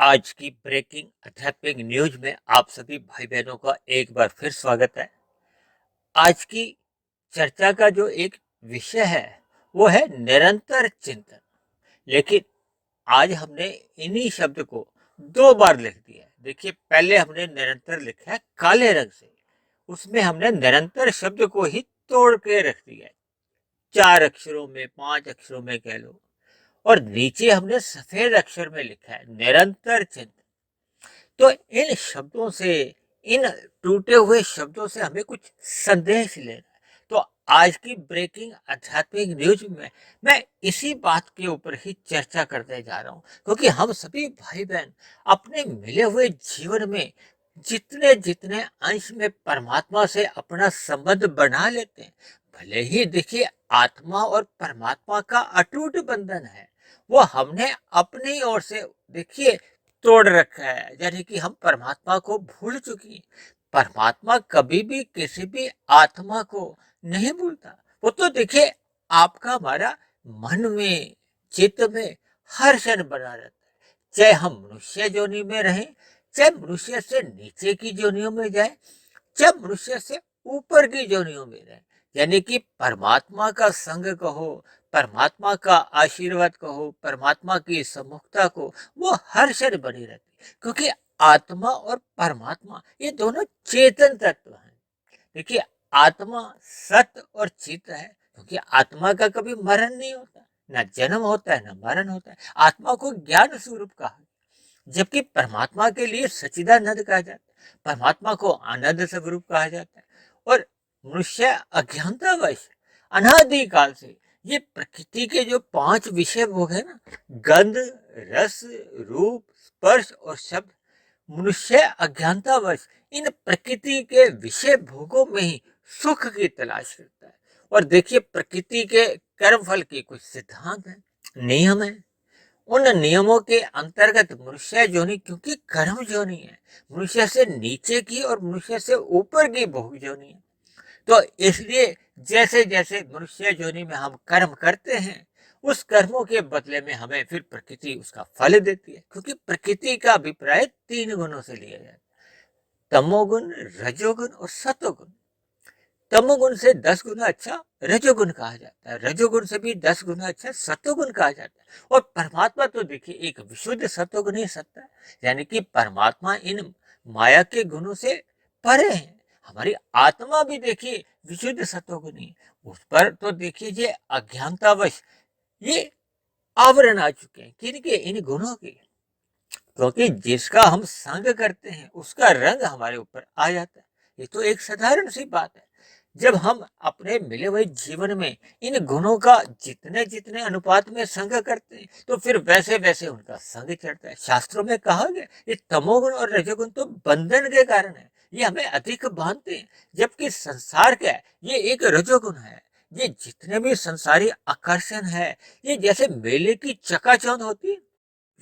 आज की ब्रेकिंग आध्यात्मिक न्यूज में आप सभी भाई बहनों का एक बार फिर स्वागत है। आज की चर्चा का जो एक विषय है वो है निरंतर चिंतन। लेकिन आज हमने इन्हीं शब्द को दो बार लिख दिया है। देखिए, पहले हमने निरंतर लिखा है काले रंग से, उसमें हमने निरंतर शब्द को ही तोड़ के रख दिया है, 4 अक्षरों में 5 अक्षरों में कह लो। और नीचे हमने सफेद अक्षर में लिखा है निरंतर चिंतन। तो इन शब्दों से, इन टूटे हुए शब्दों से हमें कुछ संदेश लेना है। तो आज की ब्रेकिंग आध्यात्मिक न्यूज में मैं इसी बात के ऊपर ही चर्चा करने जा रहा हूँ, क्योंकि हम सभी भाई बहन अपने मिले हुए जीवन में जितने जितने अंश में परमात्मा से अपना संबंध बना लेते हैं, भले ही देखिए आत्मा और परमात्मा का अटूट बंधन है, वो हमने अपनी ओर से देखिए तोड़ रखा है। यानी कि हम परमात्मा को भूल चुके हैं। परमात्मा कभी भी किसी भी आत्मा को नहीं भूलता। वो तो देखिए आपका हमारा मन में, चित्त में हर क्षण बना रहता है। चाहे हम मनुष्य योनि में रहें, चाहे मनुष्य से नीचे की योनियों में जाए, चाहे मनुष्य से ऊपर की योनियों में रहे। यानी कि परमात्मा का संग कहो, परमात्मा का आशीर्वाद कहो, परमात्मा की सम्मुखता को, वो हर क्षण बनी रहती, क्योंकि आत्मा और परमात्मा ये दोनों चेतन तत्व हैं। देखिए, आत्मा सत्य और चित है, क्योंकि आत्मा का कभी मरण नहीं होता, ना जन्म होता है ना मरण होता है। आत्मा को ज्ञान स्वरूप कहा, जबकि परमात्मा के लिए सच्चिदानंद कहा जाता है, परमात्मा को आनंद स्वरूप कहा जाता है। और मनुष्य अज्ञानतावश अनादिकाल से ये प्रकृति के जो 5 विषय भोग है ना, गंध, रस, रूप, स्पर्श और शब्द, मनुष्य अज्ञानतावश इन प्रकृति के विषय भोगों में ही सुख की तलाश करता है। और देखिए, प्रकृति के कर्म फल के कुछ सिद्धांत हैं, नियम है। उन नियमों के अंतर्गत मनुष्य योनि, क्योंकि कर्म योनि है, मनुष्य से नीचे की और मनुष्य से ऊपर की भोग योनि है। तो इसलिए जैसे जैसे मनुष्य योनि में हम कर्म करते हैं, उस कर्मों के बदले में हमें फिर प्रकृति उसका फल देती है, क्योंकि प्रकृति का अभिप्राय 3 गुणों से लिया जाता है, तमोगुण, रजोगुण और सतोगुण। तमोगुण से 10 गुना अच्छा रजोगुण कहा जाता है, रजोगुण से भी 10 गुना अच्छा सतोगुण कहा जाता है। और परमात्मा तो देखिए एक विशुद्ध सतोगुण ही सत्ता है। यानी कि परमात्मा इन माया के गुणों से परे है। हमारी आत्मा भी देखिए विशुद्ध सतोगुणी, उस पर तो देखिए ये अज्ञानतावश ये आवरण आ चुके हैं, किनके, इन गुणों के। क्योंकि जिसका हम संग करते हैं उसका रंग हमारे ऊपर आ जाता है। ये तो एक साधारण सी बात है। जब हम अपने मिले हुए जीवन में इन गुणों का जितने जितने अनुपात में संग करते हैं, तो फिर वैसे वैसे उनका संग चढ़ता है। शास्त्रों में कहा गया ये तमोगुण और रजोगुण तो बंधन के कारण है, ये हमें अधिक बांधते हैं। जबकि संसार क्या है, ये एक रजोगुण है। ये जितने भी संसारी आकर्षण है, ये जैसे मेले की चकाचौंध होती है,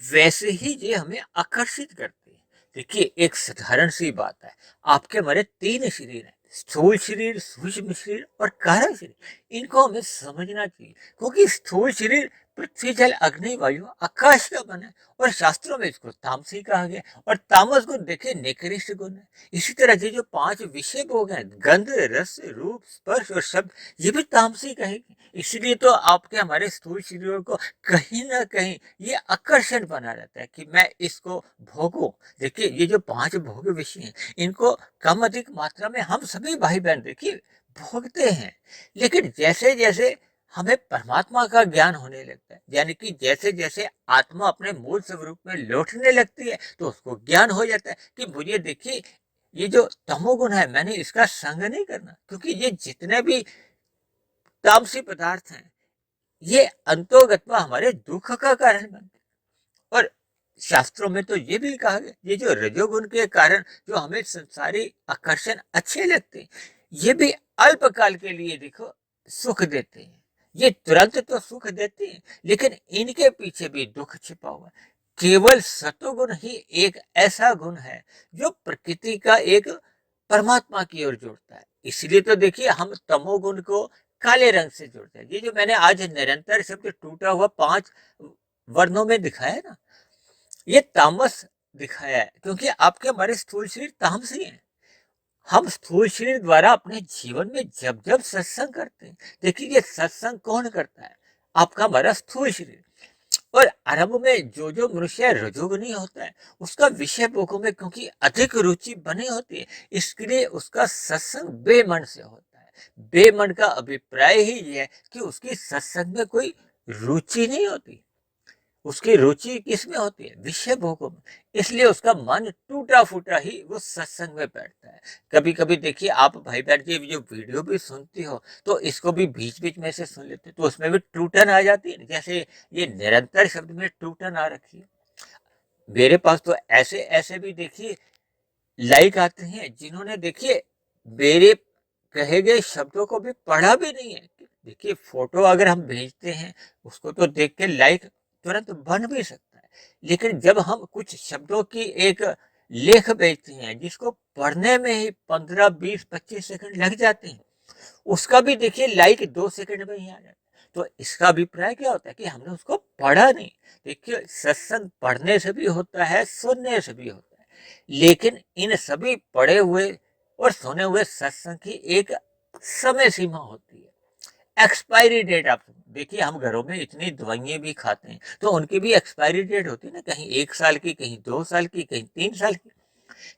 वैसे ही ये हमें आकर्षित करते हैं। देखिए, एक साधारण सी बात है, आपके हमारे 3 शरीर हैं, स्थूल शरीर, सूक्ष्म शरीर और कारण शरीर। इनको हमें समझना चाहिए, क्योंकि स्थूल शरीर पृथ्वी, जल, अग्नि, वायु, आकाश का बना है, और शास्त्रों में इसको तामसी कहा गया। और तामस गुण देखिए निकृष्ट गुण है। इसी तरह ये जो 5 विषय भोग हैं, गंध, रस, रूप, स्पर्श और शब्द, ये भी तामसी कहेंगे। इसलिए तो आपके हमारे स्थूल शरीरों को कहीं ना कहीं ये आकर्षण बना रहता है कि मैं इसको भोगूं। देखिए, ये जो 5 भोग विषय हैं, इनको कम अधिक मात्रा में हम सभी भाई बहन देखिए भोगते हैं। लेकिन जैसे जैसे हमें परमात्मा का ज्ञान होने लगता है, यानी कि जैसे जैसे आत्मा अपने मूल स्वरूप में लौटने लगती है, तो उसको ज्ञान हो जाता है कि मुझे देखिए ये जो तमोगुण है, मैंने इसका संग नहीं करना, क्योंकि ये जितने भी तामसी पदार्थ हैं, ये अंतोगत्वा हमारे दुख का कारण बनते हैं। और शास्त्रों में तो ये भी कहा गया, ये जो रजोगुण के कारण जो हमें संसारी आकर्षण अच्छे लगते हैं, ये भी अल्पकाल के लिए देखो सुख देते हैं। ये तुरंत तो सुख देते हैं, लेकिन इनके पीछे भी दुख छिपा हुआ है। केवल सतोगुण ही एक ऐसा गुण है जो प्रकृति का एक परमात्मा की ओर जोड़ता है। इसलिए तो देखिए हम तमोगुण को काले रंग से जोड़ते हैं। ये जो मैंने आज निरंतर शब्द टूटा हुआ 5 वर्णों में दिखाया ना, ये तामस दिखाया है, क्योंकि आपके हमारे स्थूल शरीर तामसी हैं। हम स्थूल शरीर द्वारा अपने जीवन में जब जब सत्संग करते हैं, देखिए ये सत्संग कौन करता है? आपका हमारा स्थूल शरीर। और आरंभ में जो जो मनुष्य रजोगुनी होता है, उसका विषय भोगों में क्योंकि अधिक रुचि बनी होती है, इसके लिए उसका सत्संग बेमन से होता है। बेमन का अभिप्राय ही यह है कि उसकी सत्संग में कोई रुचि नहीं होती। उसकी रुचि किसमें होती है? विषय भोगों में। इसलिए उसका मन टूटा फूटा ही वो सत्संग में बैठता है। कभी कभी देखिए, आप भाई बहन की जो वीडियो भी सुनती हो, तो इसको भी बीच बीच में से सुन लेते, तो उसमें भी टूटन आ जाती है। जैसे ये निरंतर शब्द में टूटन आ रखी है। मेरे पास तो ऐसे ऐसे भी देखिए लाइक आते हैं, जिन्होंने देखिए मेरे कहे गए शब्दों को भी पढ़ा भी नहीं है। देखिए फोटो अगर हम भेजते हैं, उसको तो देख के लाइक तुरंत बन भी सकता है, लेकिन जब हम कुछ शब्दों की एक लेख भेजते हैं, जिसको पढ़ने में ही 15, 20, 25 सेकंड लग जाते हैं, उसका भी देखिए लाइक 2 सेकंड में ही आ जाता है। तो इसका अभिप्राय क्या होता है? कि हमने उसको पढ़ा नहीं। देखिए सत्संग पढ़ने से भी होता है, सुनने से भी होता है, लेकिन इन सभी पढ़े हुए और सुने हुए सत्संग की एक समय सीमा होती है। एक्सपायरी डेट, आप देखिए हम घरों में इतनी दवाइयां भी खाते हैं, तो उनकी भी एक्सपायरी डेट होती है ना, कहीं 1 साल की, कहीं 2 साल की, कहीं 3 साल की।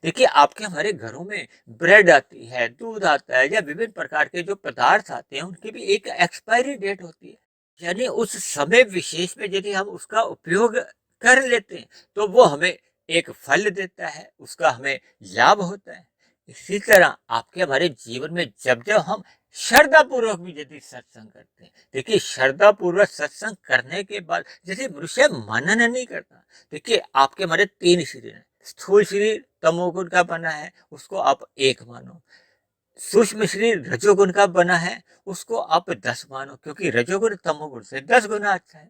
देखिए आपके हमारे घरों में ब्रेड आती है, दूध आता है, या विभिन्न प्रकार के जो पदार्थ आते हैं, उनकी भी एक एक्सपायरी डेट होती है। यानी उस समय विशेष में यदि हम उसका उपयोग कर लेते हैं, तो वो हमें एक फल देता है, उसका हमें लाभ होता है। इसी तरह आपके हमारे जीवन में जब जब हम श्रद्धा पूर्वक भी यदि सत्संग करते हैं, देखिए श्रद्धा पूर्वक सत्संग करने के बाद जैसे मनुष्य मनन नहीं करता। देखिए आपके हमारे 3 शरीर हैं। स्थूल शरीर तमोगुण का बना है, उसको आप 1 मानो। सूक्ष्म शरीर रजोगुण का बना है, उसको आप 10 मानो, क्योंकि रजोगुण तमोगुण से 10 गुना अच्छा है।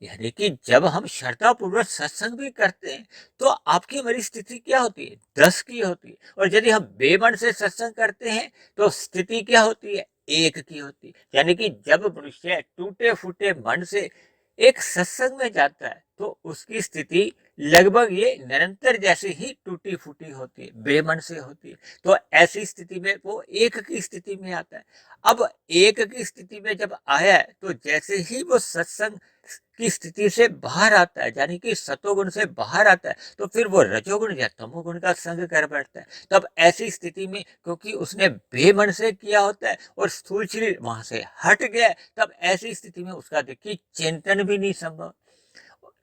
यानी कि जब हम श्रद्धा पूर्वक सत्संग भी करते हैं, तो आपकी हमारी स्थिति क्या होती है? 10 की होती है। और यदि हम बेमन से सत्संग करते हैं, तो स्थिति क्या होती है? 1 की होती है। यानी कि जब मनुष्य टूटे फूटे मन से एक सत्संग में जाता है, तो उसकी स्थिति लगभग ये निरंतर जैसे ही टूटी फूटी होती है, बेमन से होती है। तो ऐसी स्थिति में वो 1 की स्थिति में आता है। अब 1 की स्थिति में जब आया है, तो जैसे ही वो सत्संग की स्थिति से बाहर आता है, यानी कि सतोगुण से बाहर आता है, तो फिर वो रजोगुण या तमोगुण का संग कर बैठता है। तब ऐसी स्थिति में, क्योंकि उसने बेमन से किया होता है और स्थूल शरीर वहां से हट गया, तब ऐसी स्थिति में उसका देखिए चिंतन भी नहीं संभव।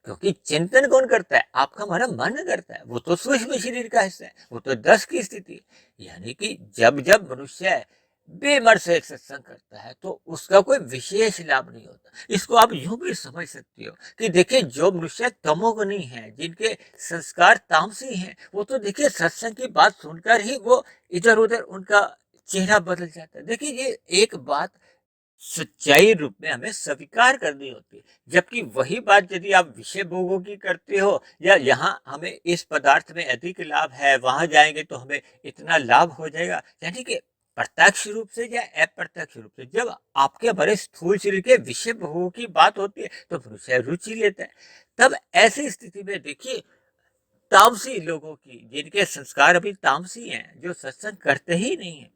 क्योंकि चिंतन कौन करता है? आपका हमारा मन करता है। वो तो सूक्ष्म शरीर का हिस्सा है, वो तो 10 की स्थिति। यानी कि जब जब मनुष्य बेमन से सत्संग करता है, तो उसका कोई विशेष लाभ नहीं होता। इसको आप यूं भी समझ सकते हो कि देखिए जो मनुष्य तमोगुणी है, जिनके संस्कार तामसी हैं, वो तो देखिए सत्संग की बात सुनकर ही वो इधर उधर उनका चेहरा बदल जाता है। देखिए ये एक बात सच्चाई रूप में हमें स्वीकार करनी होती है। जबकि वही बात यदि आप विषय भोगों की करते हो, या यहाँ हमें इस पदार्थ में अधिक लाभ है, वहां जाएंगे तो हमें इतना लाभ हो जाएगा, यानी कि प्रत्यक्ष रूप से या अप्रत्यक्ष रूप से जब आपके हमारे स्थूल शरीर के विषय भोगों की बात होती है, तो मनुष्य रुचि लेता है। तब ऐसी स्थिति में देखिए तामसी लोगों की, जिनके संस्कार अभी तामसी हैं, जो सत्संग करते ही नहीं है,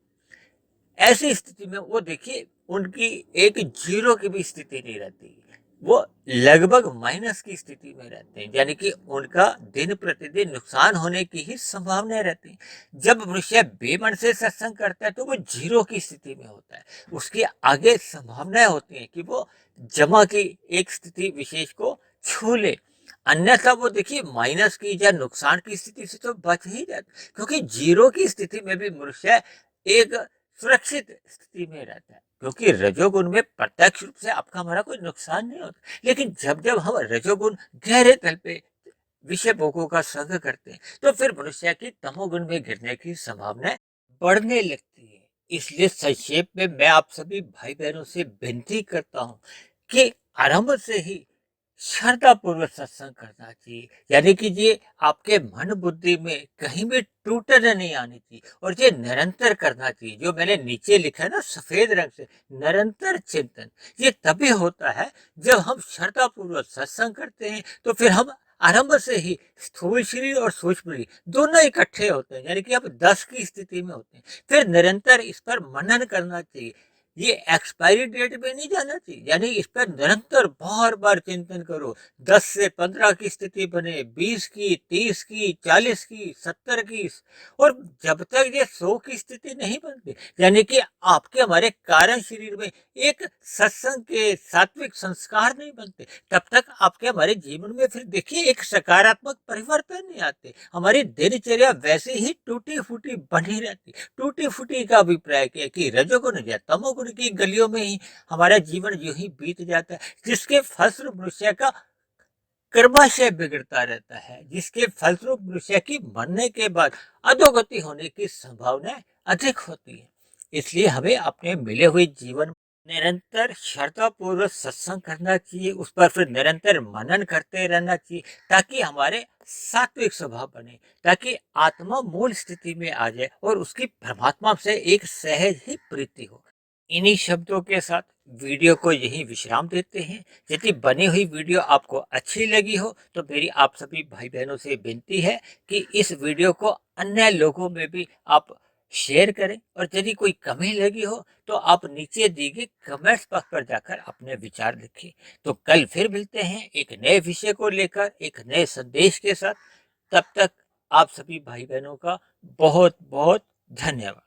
ऐसी स्थिति में वो देखिए उनकी एक जीरो की भी स्थिति नहीं रहती। वो लगभग माइनस की स्थिति में रहते हैं, यानी कि उनका दिन प्रतिदिन नुकसान होने की ही संभावना रहती है। जब मनुष्य बेमन से सत्संग करता है, तो वो जीरो की स्थिति में होता है। उसके आगे संभावनाएं होती हैं कि वो जमा की एक स्थिति विशेष को छू ले। अन्यथा वो देखिए माइनस की या नुकसान की स्थिति से तो बच ही जाता, क्योंकि जीरो की स्थिति में भी मनुष्य एक सुरक्षित स्थिति में रहता है, क्योंकि रजोगुण में प्रत्यक्ष रूप से आपका हमारा कोई नुकसान नहीं होता। लेकिन जब जब हम रजोगुण गहरे तल पे विषय भोगों का संग करते हैं, तो फिर मनुष्य की तमोगुण में गिरने की संभावना बढ़ने लगती है। इसलिए संक्षेप में मैं आप सभी भाई बहनों से विनती करता हूँ कि आरंभ से ही श्रद्धा पूर्वक सत्संग करना चाहिए। यानी कि ये आपके मन बुद्धि में कहीं भी टूटन नहीं आनी चाहिए, और ये निरंतर करना चाहिए। जो मैंने नीचे लिखा है ना सफेद रंग से, निरंतर चिंतन, ये तभी होता है जब हम श्रद्धा पूर्वक सत्संग करते हैं। तो फिर हम आरंभ से ही स्थूल शरीर और सूक्ष्म शरीर दोनों इकट्ठे होते हैं, यानी कि आप 10 की स्थिति में होते हैं। फिर निरंतर इस पर मनन करना चाहिए। ये एक्सपायरी डेट पे नहीं जाना चाहिए, यानी इस पर निरंतर बार बार चिंतन करो। 10 से 15 की स्थिति बने, 20 की, 30 की, 40 की, 70 की, और जब तक ये 100 की स्थिति नहीं बनती, यानी कि आपके हमारे कारण शरीर में एक सत्संग के सात्विक संस्कार नहीं बनते, तब तक आपके हमारे जीवन में फिर देखिए एक सकारात्मक परिवर्तन नहीं आते। हमारी दिनचर्या वैसे ही टूटी फूटी बनी रहती। टूटी फूटी का अभिप्राय क्या है कि रजोगुण या तमोगुण की गलियों में ही हमारा जीवन यूं ही बीत जाता है, जिसके फलस्वरूप मनुष्य का कर्माशय बिगड़ता रहता है, जिसके फलस्वरूप मनुष्य की मरने के बाद अधोगति होने की संभावना अधिक होती है। इसलिए हमें अपने मिले हुए जीवन निरंतर श्रद्धा पूर्वक सत्संग करना चाहिए, उस पर फिर निरंतर मनन करते रहना चाहिए, ताकि हमारे सात्विक स्वभाव बने, ताकि आत्मा मूल स्थिति में आ जाए और उसकी परमात्मा से एक सहज ही प्रीति हो। इन्हीं शब्दों के साथ वीडियो को यही विश्राम देते हैं। यदि बनी हुई वीडियो आपको अच्छी लगी हो तो मेरी आप सभी भाई बहनों से विनती है कि इस वीडियो को अन्य लोगों में भी आप शेयर करें, और यदि कोई कमी लगी हो तो आप नीचे दी गई कमेंट्स बॉक्स पर जाकर अपने विचार लिखें। तो कल फिर मिलते हैं एक नए विषय को लेकर, एक नए संदेश के साथ। तब तक आप सभी भाई बहनों का बहुत बहुत धन्यवाद।